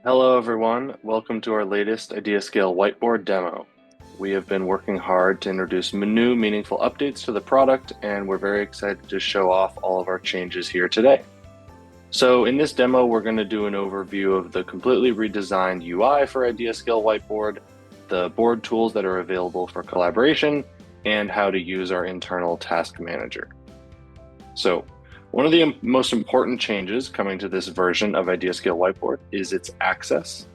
Hello everyone, welcome to our latest IdeaScale Whiteboard demo. We have been working hard to introduce new meaningful updates to the product, and we're very excited to show off all of our changes here today. So in this demo, we're going to do an overview of the completely redesigned UI for IdeaScale Whiteboard, the board tools that are available for collaboration, and how to use our internal task manager. So one of the most important changes coming to this version of IdeaScale Whiteboard is its access.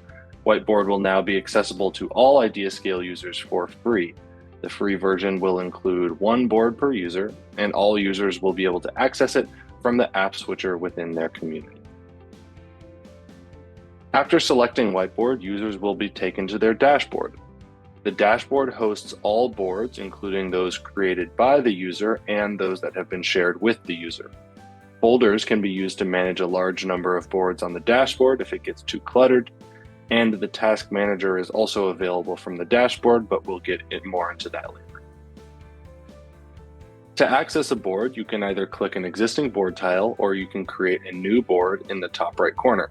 Whiteboard will now be accessible to all IdeaScale users for free. The free version will include one board per user, and all users will be able to access it from the app switcher within their community. After selecting Whiteboard, users will be taken to their dashboard. The dashboard hosts all boards, including those created by the user and those that have been shared with the user. Folders can be used to manage a large number of boards on the dashboard if it gets too cluttered, and the task manager is also available from the dashboard, but we'll get more into that later. To access a board, you can either click an existing board tile or you can create a new board in the top right corner.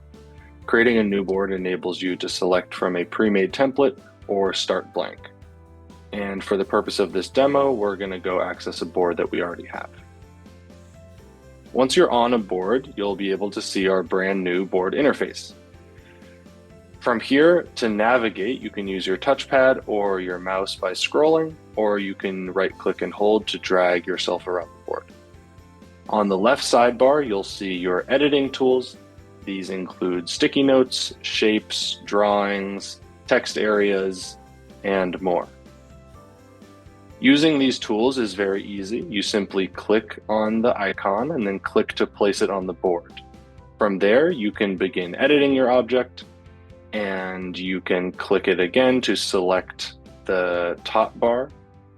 Creating a new board enables you to select from a pre-made template or start blank. And for the purpose of this demo, we're going to go access a board that we already have. Once you're on a board, you'll be able to see our brand new board interface. From here, to navigate, you can use your touchpad or your mouse by scrolling, or you can right-click and hold to drag yourself around the board. On the left sidebar, you'll see your editing tools. These include sticky notes, shapes, drawings, text areas, and more. Using these tools is very easy. You simply click on the icon and then click to place it on the board. From there, you can begin editing your object, and you can click it again to select the top bar.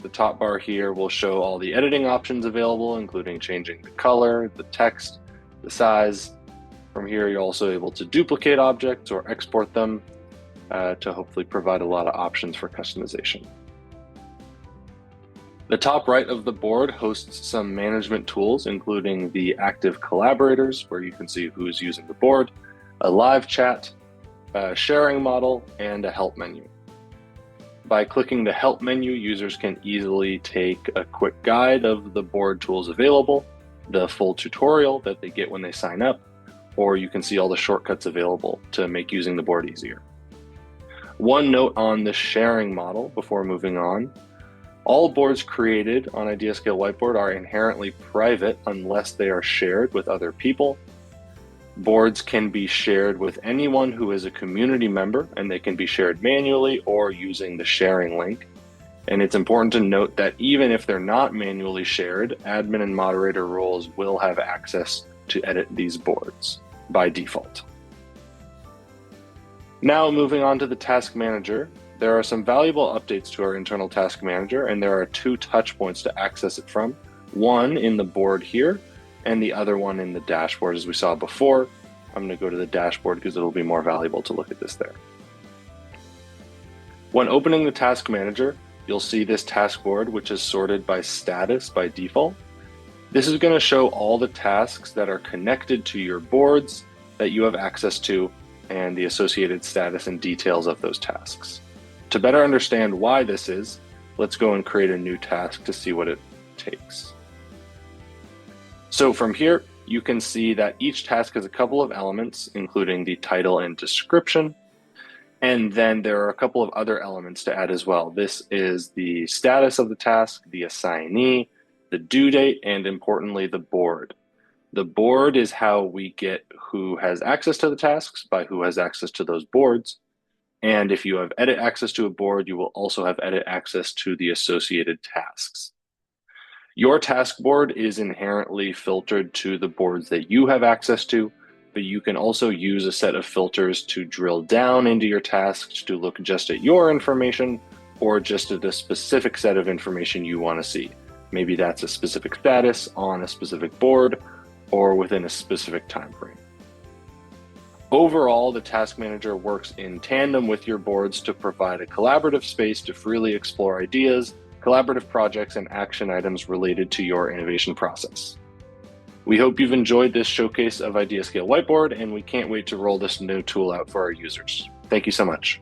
The top bar here will show all the editing options available, including changing the color, the text, the size. From here, you're also able to duplicate objects or export them to hopefully provide a lot of options for customization. The top right of the board hosts some management tools, including the active collaborators, where you can see who's using the board, a live chat, a sharing model, and a help menu. By clicking the help menu, users can easily take a quick guide of the board tools available, the full tutorial that they get when they sign up, or you can see all the shortcuts available to make using the board easier. One note on the sharing model before moving on. All boards created on IdeaScale Whiteboard are inherently private unless they are shared with other people. Boards can be shared with anyone who is a community member, and they can be shared manually or using the sharing link. And it's important to note that even if they're not manually shared, admin and moderator roles will have access to edit these boards by default. Now moving on to the task manager. There are some valuable updates to our internal task manager, and there are two touch points to access it from. One in the board here, and the other one in the dashboard as we saw before. I'm going to go to the dashboard because it'll be more valuable to look at this there. When opening the task manager, you'll see this task board, which is sorted by status by default. This is going to show all the tasks that are connected to your boards that you have access to and the associated status and details of those tasks. To better understand why this is, let's go and create a new task to see what it takes. So from here, you can see that each task has a couple of elements, including the title and description. And then there are a couple of other elements to add as well. This is the status of the task, the assignee, the due date, and importantly, the board. The board is how we get who has access to the tasks by who has access to those boards. And if you have edit access to a board, you will also have edit access to the associated tasks. Your task board is inherently filtered to the boards that you have access to, but you can also use a set of filters to drill down into your tasks to look just at your information or just at a specific set of information you want to see. Maybe that's a specific status on a specific board or within a specific time frame. Overall, the task manager works in tandem with your boards to provide a collaborative space to freely explore ideas, collaborative projects, and action items related to your innovation process. We hope you've enjoyed this showcase of IdeaScale Whiteboard, and we can't wait to roll this new tool out for our users. Thank you so much.